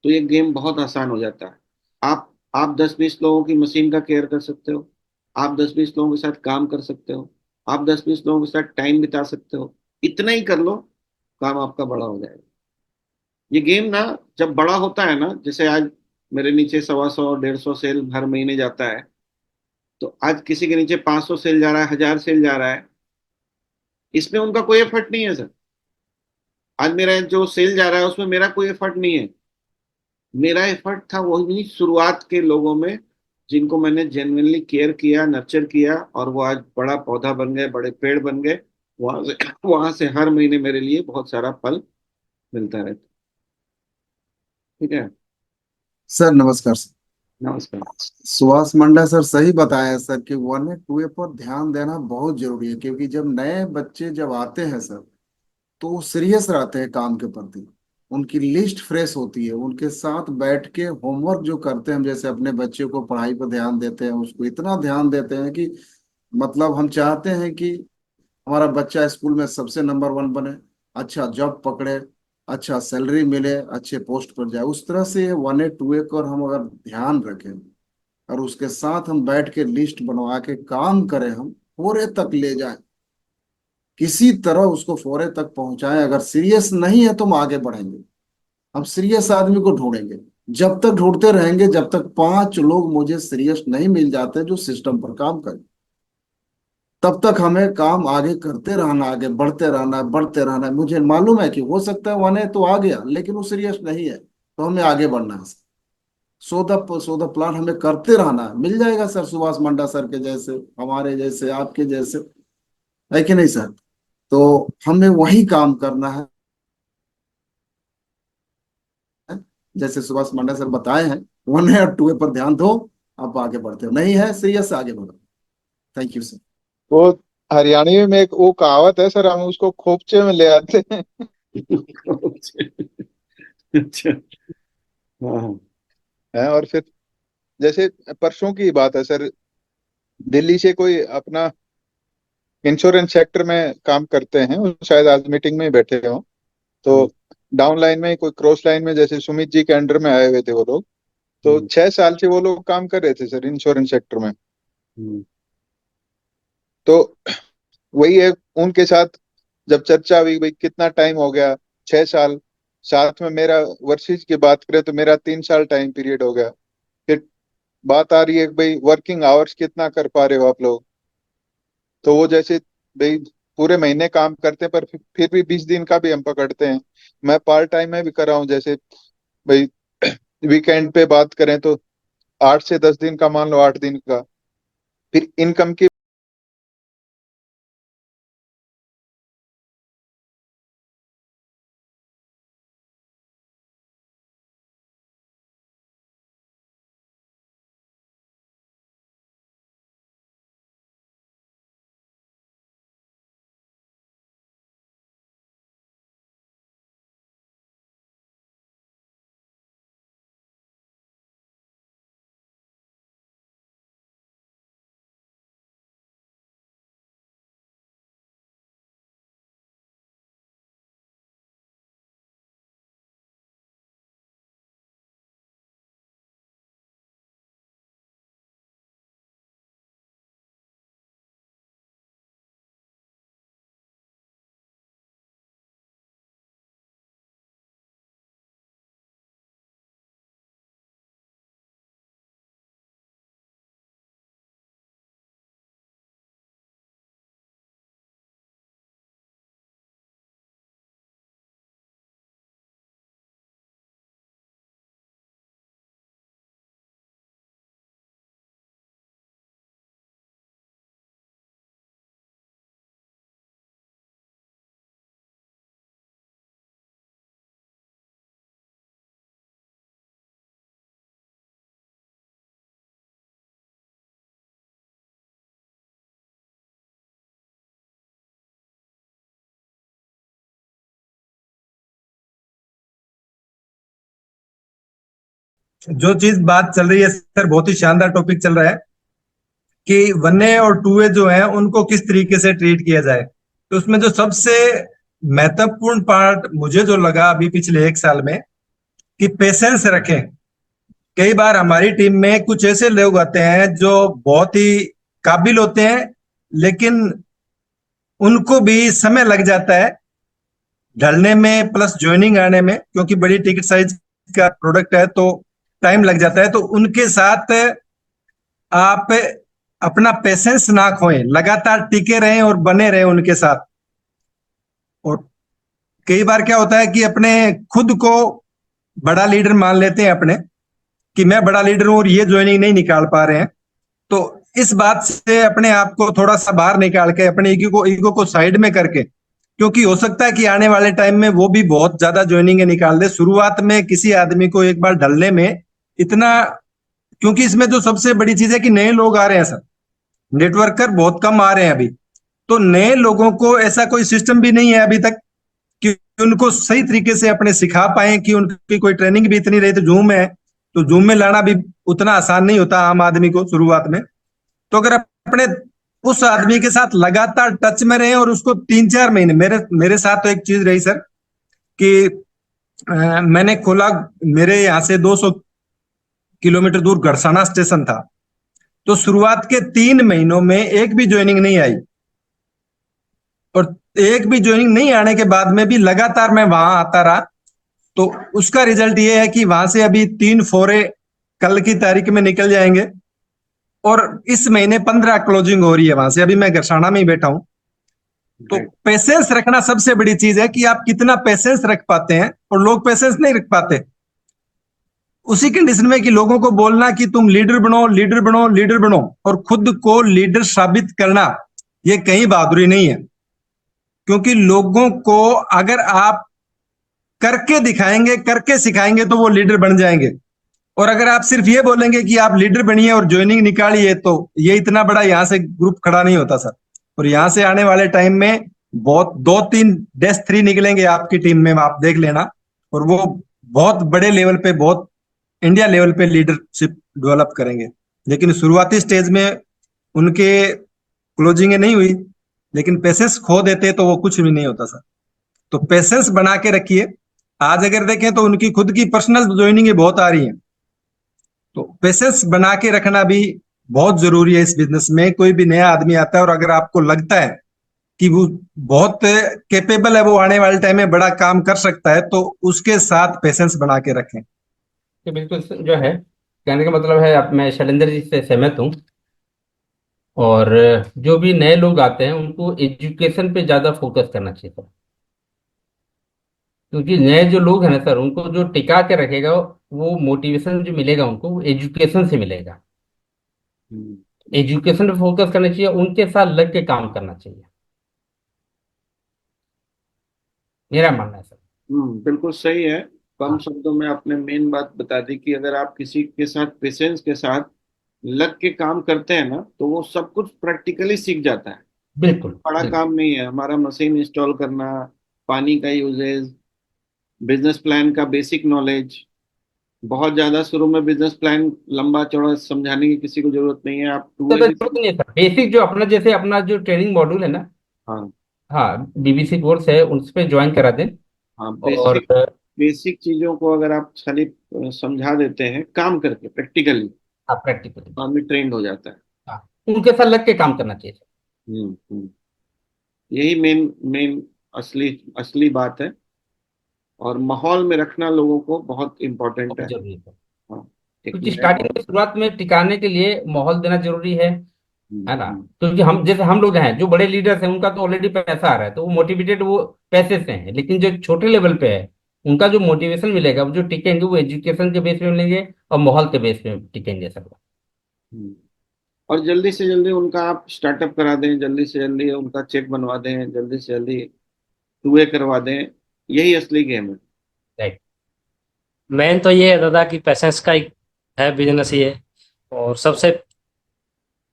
तो ये गेम बहुत आसान हो जाता है। आप 10-20 लोगों की मशीन का केयर कर सकते हो। आप 10-20 लोगों के साथ काम कर सकते हो। आप 10-20 लोगों के साथ टाइम बिता सकते हो। इतना ही कर लो, काम आपका बड़ा हो जाएगा। ये गेम ना, जब बड़ा होता है ना, जैसे आज मेरे नीचे 125-150 सेल हर महीने जाता है, तो आज किसी के नीचे 500 सेल जा रहा है, 1000 सेल जा रहा है, इसमें उनका कोई एफर्ट नहीं है सर। आज मेरा जो सेल जा रहा है उसमें मेरा कोई एफर्ट नहीं है। मेरा एफर्ट था वही शुरुआत के लोगों में, जिनको मैंने जेन्युइनली केयर किया, नर्चर किया, और वो आज बड़ा पौधा बन गए, बड़े पेड़ बन गए। वहां से हर महीने मेरे लिए बहुत सारा फल मिलता रहता। ठीक है। सर नमस्कार सर। नमस्कार। सुभाष मंडा सर सही बताया सर कि 1A 2A पर ध्यान देना बहुत जरूरी है, क्योंकि जब नए बच्चे जब आते हैं सर, तो वो सीरियस रहते हैं काम के प्रति। उनकी लिस्ट फ्रेश होती है, उनके साथ बैठ के होमवर्क जो करते हैं, हम जैसे अपने बच्चे को पढ़ाई पर ध्यान देते हैं, उसको इतना ध्यान देते हैं कि मतलब हम चाहते हैं कि हमारा बच्चा स्कूल में सबसे नंबर 1 बने, अच्छा जॉब पकड़े, अच्छा सैलरी मिले, अच्छे पोस्ट पर जाए। उस तरह से 1A 2A को हम अगर ध्यान रखें और उसके साथ हम बैठ के लिस्ट बनवा के काम करें, हम फोरे तक ले जाएं, किसी तरह उसको फोरे तक पहुंचाएं। अगर सीरियस नहीं है तो हम आगे बढ़ेंगे, हम सीरियस आदमी को ढूंढेंगे। जब तक ढूंढते रहेंगे, जब तक 5 लोग मुझे सीरियस नहीं मिल जाते जो सिस्टम पर काम करें, तब तक हमें काम आगे करते रहना, आगे बढ़ते रहना है, बढ़ते रहना है। मुझे मालूम है कि हो सकता है 1A तो आ गया लेकिन वो सीरियस नहीं है, तो हमें आगे बढ़ना है। सो द प्लान हमें करते रहना है। मिल जाएगा सर सुभाष मंडा सर के जैसे, हमारे जैसे, आपके जैसे, है कि नहीं सर? तो हमें वही काम करना है जैसे सुभाष मंडा सर बताए हैं। 1A और 2A पर ध्यान दो, आप आगे बढ़ते हो। नहीं है सीरियस, आगे बढ़ो। Thank you sir. वो हरियाणवी में एक वो कहावत है सर, हम उसको खोपचे में ले आते हैं। अच्छा। हाँ हाँ। हैं, और फिर जैसे परसों की बात है सर, दिल्ली से कोई अपना इंश्योरेंस सेक्टर में काम करते हैं, वो शायद आज मीटिंग में ही बैठे हों। तो हम्म, डाउन लाइन में कोई क्रॉस लाइन में जैसे सुमित जी के अंडर में आए हुए थे वो लोग। तो हम्म, 6 साल से वो लोग काम कर रहे थे सर इंश्योरेंस सेक्टर में। हम्म, तो वही है, उनके साथ जब चर्चा हुई भाई कितना टाइम हो गया, 6 साल। साथ में मेरा वर्सेज की बात करें तो मेरा 3 साल टाइम पीरियड हो गया। फिर बात आ रही है कि भाई वर्किंग आवर्स कितना कर पा रहे हो आप लोग। तो वो जैसे भाई पूरे महीने काम करते हैं, पर फिर भी 20 दिन का भी हम पकड़ते हैं। मैं पार्ट टाइम में भी कर रहा हूँ, जैसे भाई वीकेंड पे बात करें तो 8 से 10 दिन का, मान लो 8 दिन का। फिर इनकम की जो चीज बात चल रही है सर, बहुत ही शानदार टॉपिक चल रहा है कि 1A और 2A जो है उनको किस तरीके से ट्रीट किया जाए। तो उसमें जो सबसे महत्वपूर्ण पार्ट मुझे जो लगा अभी पिछले 1 साल में, कि पेशेंस रखें। कई बार हमारी टीम में कुछ ऐसे लोग आते हैं जो बहुत ही काबिल होते हैं, लेकिन उनको भी समय लग जाता है ढलने में प्लस ज्वाइनिंग आने में, क्योंकि बड़ी टिकट साइज का प्रोडक्ट है तो टाइम लग जाता है। तो उनके साथ आप अपना पेशेंस ना खोएं, लगातार टिके रहें और बने रहें उनके साथ। और कई बार क्या होता है कि अपने खुद को बड़ा लीडर मान लेते हैं अपने, कि मैं बड़ा लीडर हूं और ये ज्वाइनिंग नहीं निकाल पा रहे हैं। तो इस बात से अपने आप को थोड़ा सा बाहर निकाल के अपने ईगो को साइड में करके, क्योंकि हो सकता है कि आने वाले टाइम में वो भी बहुत ज्यादा ज्वाइनिंग निकाल दे। शुरुआत में किसी आदमी को एक बार ढलने में इतना, क्योंकि इसमें जो सबसे बड़ी चीज है कि नए लोग आ रहे हैं सर, नेटवर्कर बहुत कम आ रहे हैं अभी। तो नए लोगों को ऐसा कोई सिस्टम भी नहीं है अभी तक कि उनको सही तरीके से अपने सिखा पाए, कि उनकी कोई ट्रेनिंग भी इतनी रही। तो जूम है, तो जूम में लाना भी उतना आसान नहीं होता आम आदमी को शुरुआत में। तो अगर अपने उस आदमी के साथ लगातार टच में रहे और उसको 3-4 महीने, मेरे मेरे साथ तो एक चीज रही सर कि मैंने खोला, मेरे यहाँ से 200 किलोमीटर दूर गड़साना स्टेशन था। तो शुरुआत के 3 महीनों में एक भी ज्वाइनिंग नहीं आई, और एक भी ज्वाइनिंग नहीं आने के बाद में भी लगातार मैं वहां आता रहा। तो उसका रिजल्ट ये है कि वहां से अभी 3 फोरे कल की तारीख में निकल जाएंगे, और इस महीने 15 क्लोजिंग हो रही है वहां से। अभी मैं गरसाना में ही बैठा हूं। तो पेशेंस रखना सबसे बड़ी चीज है कि आप कितना पेशेंस रख पाते हैं, और लोग पेशेंस नहीं रख पाते। उसी कंडीशन में कि लोगों को बोलना कि तुम लीडर बनो, लीडर बनो, लीडर बनो, और खुद को लीडर साबित करना, ये कहीं बहादुरी नहीं है। क्योंकि लोगों को अगर आप करके दिखाएंगे, करके सिखाएंगे, तो वो लीडर बन जाएंगे। और अगर आप सिर्फ ये बोलेंगे कि आप लीडर बनिए और ज्वाइनिंग निकालिए, तो ये इतना बड़ा यहां से ग्रुप खड़ा नहीं होता सर। और यहां से आने वाले टाइम में बहुत 2-3-3 निकलेंगे आपकी टीम में, आप देख लेना। और वो बहुत बड़े लेवल पे, बहुत इंडिया लेवल पे लीडरशिप डेवलप करेंगे। लेकिन शुरुआती स्टेज में उनके क्लोजिंग नहीं हुई, लेकिन पेशेंस खो देते तो वो कुछ भी नहीं होता सर। तो पेशेंस बना के रखिए। आज अगर देखें तो उनकी खुद की पर्सनल ज्वाइनिंग बहुत आ रही है। तो पेशेंस बना के रखना भी बहुत जरूरी है इस बिजनेस में। कोई भी नया आदमी आता है और अगर आपको लगता है कि वो बहुत कैपेबल है, वो आने वाले टाइम में बड़ा काम कर सकता है, तो उसके साथ पेशेंस बना के रखें। कि बिल्कुल जो है, कहने का मतलब है, अब मैं शैलेंद्र जी से सहमत हूँ। और जो भी नए लोग आते हैं उनको एजुकेशन पे ज़्यादा फोकस करना चाहिए सर। क्योंकि नए जो लोग हैं ना सर, उनको जो टिका के रखेगा, वो मोटिवेशन जो मिलेगा उनको, वो एजुकेशन से मिलेगा। एजुकेशन पे फोकस करना चाहिए, उनके साथ लग के काम करना चाहिए, मेरा मानना है सर। बिल्कुल सही है। कम हाँ, शब्दों में आपने मेन बात बता दी कि अगर आप किसी के साथ पेशेंस के साथ लग के काम करते हैं ना, तो वो सब कुछ प्रैक्टिकली सीख जाता है। बिल्कुल बड़ा बिल्कुल। काम नहीं है हमारा, मशीन इंस्टॉल करना, पानी का यूजेज, बिजनेस प्लान का बेसिक नॉलेज। बहुत ज्यादा शुरू में बिजनेस प्लान लंबा चौड़ा समझाने की किसी को जरूरत नहीं है। आप तो टूए भी जरूरत नहीं है सर, बेसिक जो अपना, जैसे अपना जो ट्रेनिंग मॉड्यूल है ना, हाँ हाँ, बीबीसी कोर्स है, उस पर ज्वाइन करा दें। हाँ, और बेसिक बेसिक चीजों को अगर आप खाली समझा देते हैं काम करके प्रैक्टिकली, हाँ, प्रैक्टिकली, आदमी ट्रेंड हो जाता है। हाँ, उनके साथ लग के काम करना चाहिए सर। हम्म। यही मेन मेन असली असली बात है। और माहौल में रखना लोगों को बहुत इम्पोर्टेंट है। बहुत जरूरी है सर। हाँ, एक क्योंकि नया स्टार्टिंग में, शुरुआत में टिकाने के लिए माहौल देना जरूरी है ना। हम्म। क्योंकि हम, जैसे हम लोग हैं जो बड़े लीडर्स हैं, उनका तो ऑलरेडी पैसा आ रहा है, तो वो मोटिवेटेड, वो पैसे से हैं। लेकिन जो छोटे लेवल पे है, उनका जो मोटिवेशन मिलेगा, वो जो टिकेंगे, वो एजुकेशन के बेस पे मिलेंगे और माहौल के बेस पे टिकेंगे सब। हम्म। और जल्दी से जल्दी उनका आप स्टार्टअप करा दें, जल्दी से जल्दी उनका चेक बनवा दें, जल्दी से जल्दी टूए करवा दें। यही असली गेम है। राइट। मेन तो ये है दादा कि पैसेंस का ही है बिजनेस ये। और सबसे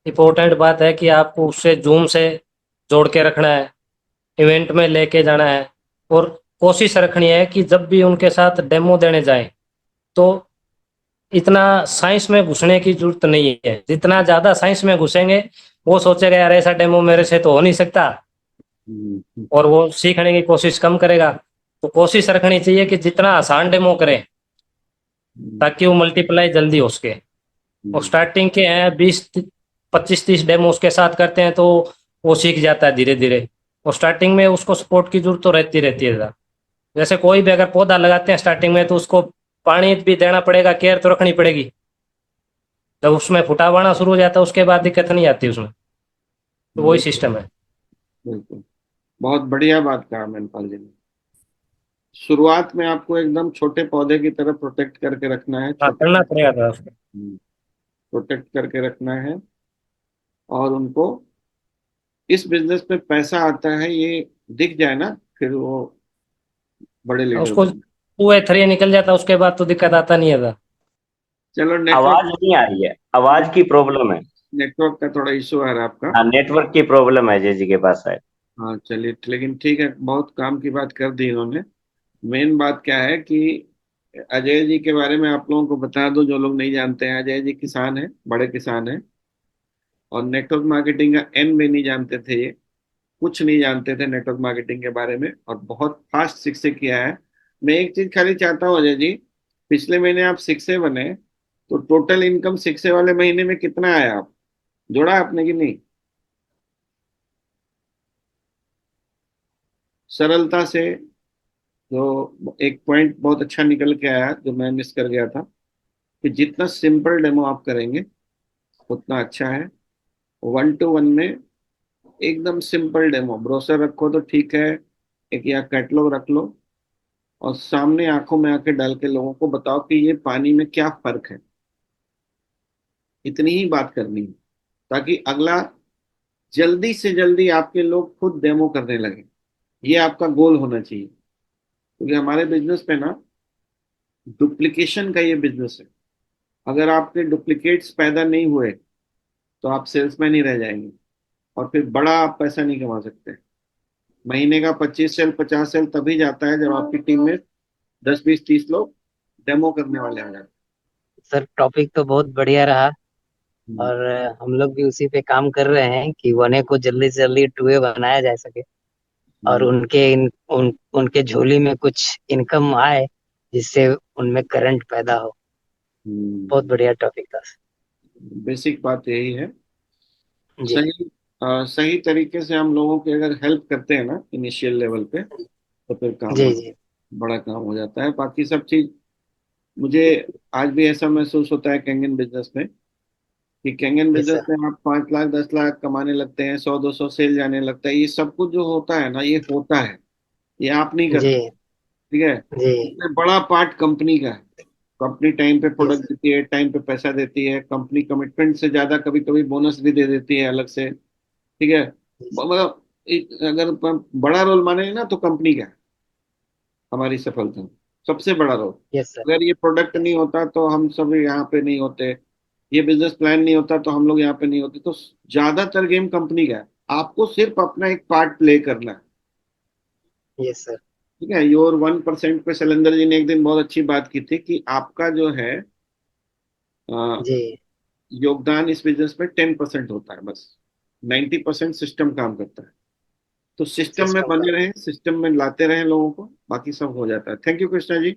इम्पोर्टेंट बात है कि आपको उससे जूम से जोड़ के रखना है, इवेंट में लेके जाना है, और कोशिश रखनी है कि जब भी उनके साथ डेमो देने जाएं तो इतना साइंस में घुसने की जरूरत नहीं है। जितना ज्यादा साइंस में घुसेंगे वो सोचेगा यार ऐसा डेमो मेरे से तो हो नहीं सकता, हम्म, और वो सीखने की कोशिश कम करेगा। तो कोशिश रखनी चाहिए कि जितना आसान डेमो करें हम्म, ताकि वो मल्टीप्लाई जल्दी हो सके। और हम्म, स्टार्टिंग के हैं 20 25 30 डेमो उसके साथ करते हैं तो वो सीख जाता है धीरे धीरे। और स्टार्टिंग में उसको सपोर्ट की जरूरत तो रहती रहती है। जैसे कोई भी अगर पौधा लगाते हैं स्टार्टिंग में तो उसको पानी भी देना पड़ेगा, केयर तो रखनी पड़ेगी। जब उसमें फुटाव आना शुरू हो जाता है उसके बाद दिक्कत नहीं आती उसमें। तो वही बिल्कुल सिस्टम है। बिल्कुल। बहुत बढ़िया बात कहा मैनपाल जी ने। शुरुआत में आपको एकदम छोटे पौधे की तरह प्रोटेक्ट करके रखना है, हाँ, छोटे करना पड़ेगा था उसको। प्रोटेक्ट करके रखना है। और उनको इस बिजनेस में पैसा आता है ये दिख जाए ना, फिर वो बड़े लीडर उसको बने। 2 या 3 निकल जाता उसके बाद तो दिक्कत आता नहीं है था। चलो, नेटवर्क आवाज नहीं आ रही है, आवाज की प्रॉब्लम है। नेटवर्क का थोड़ा इशू आ रहा है आपका। हाँ, नेटवर्क की प्रॉब्लम है जी के पास है। हाँ चलिए, लेकिन ठीक है, बहुत काम की बात कर दी इन्होंने। मेन बात क्या है कि अजय जी के बारे में आप लोगों को बता दो, जो लोग नहीं जानते हैं, अजय जी किसान हैं, बड़े किसान हैं। और नेटवर्क मार्केटिंग का एन भी नहीं जानते थे ये, कुछ नहीं जानते थे नेटवर्क मार्केटिंग के बारे में, और बहुत फास्ट सक्सेस किया है। मैं एक चीज खाली चाहता हूँ अजय जी, पिछले महीने आप सिक्से बने, तो टोटल इनकम सिक्से वाले महीने में कितना आया, आप जोड़ा आपने कि नहीं? सरलता से। तो एक पॉइंट बहुत अच्छा निकल के आया जो मैं मिस कर गया था, कि जितना सिंपल डेमो आप करेंगे उतना अच्छा है। 1 to 1 में एकदम सिंपल डेमो, ब्रोशर रखो तो ठीक है, एक या कैटलॉग रख लो, और सामने आंखों में आके डाल के लोगों को बताओ कि ये पानी में क्या फर्क है। इतनी ही बात करनी है, ताकि अगला जल्दी से जल्दी आपके लोग खुद डेमो करने लगे। ये आपका गोल होना चाहिए, क्योंकि हमारे बिजनेस पे ना डुप्लीकेशन का ये बिजनेस है। अगर आपके डुप्लीकेट्स पैदा नहीं हुए तो आप सेल्समैन ही रह जाएंगे, और फिर बड़ा आप पैसा नहीं कमा सकते। महीने का 25 सेल 50 सेल तभी जाता है जब आपकी टीम में 10 20 30 लोग डेमो करने वाले आ जाते सर टॉपिक तो बहुत बढ़िया रहा, हैं। और हम लोग भी उसी पे काम कर रहे हैं कि 1A को जल्दी से जल्दी 2A बनाया जा सके, और हम्म, उनके झोली में कुछ इनकम आए जिससे उनमें करंट पैदा हो। बहुत बढ़िया टॉपिक था। बेसिक बात यही है। जी सही सही तरीके से हम लोगों की अगर हेल्प करते हैं ना इनिशियल लेवल पे, तो फिर काम जी हो, जी बड़ा काम हो जाता है। बाकी सब चीज मुझे आज भी ऐसा महसूस होता है कैंगन बिजनेस में, कि कैंगन जी बिजनेस सर। में आप 5 लाख 10 लाख कमाने लगते हैं, 100 200 सेल जाने लगता है, ये सब कुछ जो होता है ना, ये होता है, ये आप नहीं जी करते। ठीक है। जी इसमें बड़ा पार्ट कंपनी का है। कंपनी टाइम पे जी प्रोडक्ट सर। देती है, टाइम पे पैसा देती है, कंपनी कमिटमेंट से ज्यादा कभी कभी बोनस भी दे देती है अलग से। ठीक है। जी सर। मतलब अगर बड़ा रोल माने ना तो कंपनी का है हमारी सफलता में, सबसे बड़ा रोल। Yes sir. अगर ये प्रोडक्ट नहीं यस। होता तो हम सब यहाँ पे नहीं होते, ये बिजनेस प्लान नहीं होता तो हम लोग यहाँ पे नहीं होते। तो ज्यादातर गेम कंपनी का है, आपको सिर्फ अपना एक पार्ट प्ले करना है। Yes sir. ठीक है। योर 1% पे शैलेंद्र जी ने एक दिन बहुत अच्छी बात की थी, कि आपका जो है जी योगदान इस बिजनेस में 10% होता है बस, 90% सिस्टम काम करता है। तो सिस्टम में सिस्टम का। बने रहें, सिस्टम में लाते रहें लोगों को, बाकी सब हो जाता है। Thank you Krishna ji.